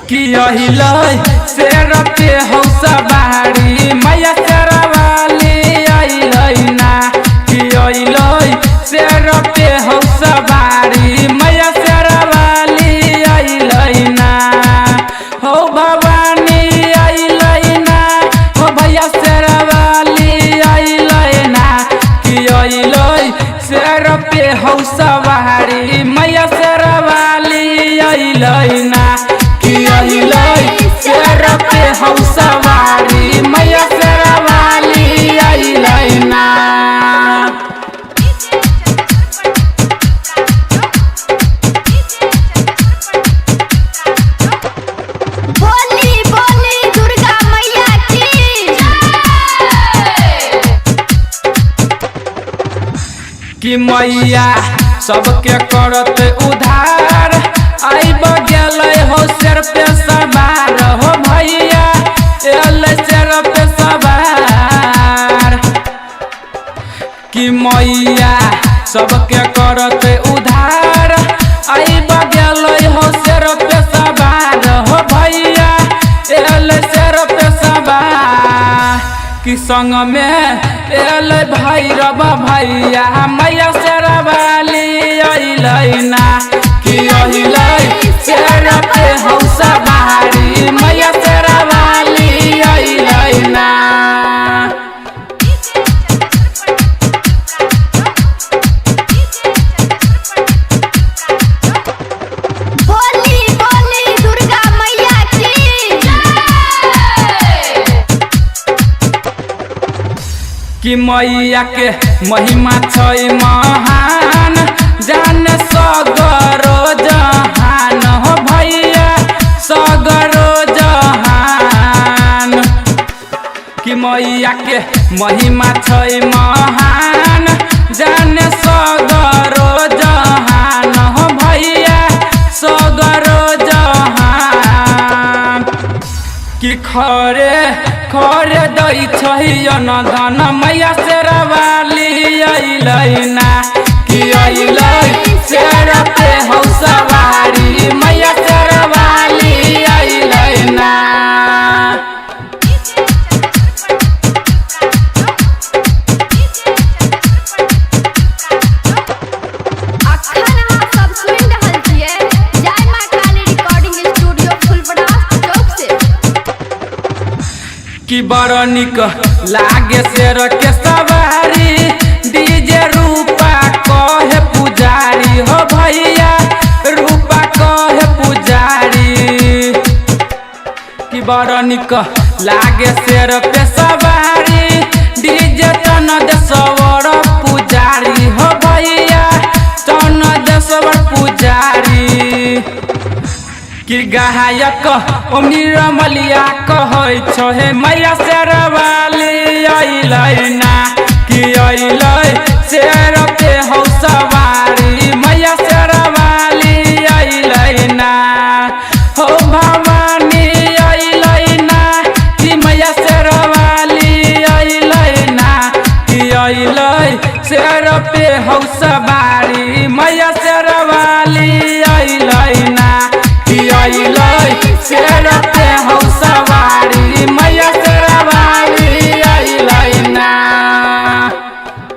कि अहिलय शेर पे हौ सवारी मैया शेरवाली अइलय ना कि अहिलय शेर पे हौ सवारी मैया शेरवाली अइलय ना हो भवानी अइलय ना हो भैया शेरवाली अइलय ना कि अइलय शेर पे हौ सवारी मैया शेरवाली अइलय ना कि अइलय शेर पे हौ सवारी मैया शेरवाली अइलय ना। बोली बोली दुर्गा मैया की कि मैया सबके करत उधार आई बगलै हो शेर पे सवार हो भैया एलै शेर पे सवार कि मैया सबके करत उधार आई बगलै हो शेर पे सवार हो भैया एलै शेर पे सवार कि संग में एलै भैरव भैया मैया शेरवाली अइलय ना कि अइलय शेर पे हौ सवारी मैया शेरवाली अइलय ना। बोली बोली दुर्गा मैया की कि मैया के महिमा छै महान जान सगरो जहान हो भैया सगरो जहान कि मैया के महिमा छै महान जान सगरो जहान हो भैया सगरो जहान कि खरे खरे दै छै अनधन मैया शेरवाली अइलय ना कि अइलय शेर पे हौ सवारी मैया शेरवाली अइलय ना। अखन अहाँ सब सुनि रहल छियै जय मां काली रिकॉर्डिंग स्टूडियो फुलपरास चौक से। कि बड़ निक लागे शेर के सवारी डीजे रूपा कहे पुजारी हो भैया रूपा कहे पुजारी कि बड़ निक लागे शेर पे सवारी डीजे तन देशवर पुजारी हो भैया तन देशवर पुजारी कि गायक ओमनी रमलिया कहै छ हे मैया शेरवाली अइलय ना कि अइलय शेर पे हौ सवारी मैया शेरवाली अइलय ना हो भवानी अइलय ना कि मैया शेरवाली अइलय ना कि अइलय शेर पे हौ सवारी मैया शेरवाली अइलय ना कि अइलय शेर पे हौ सवारी मैया शेरवाली अइलय ना।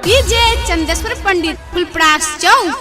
डीजे चंदेश्वर पंडित फुलपरास चौक।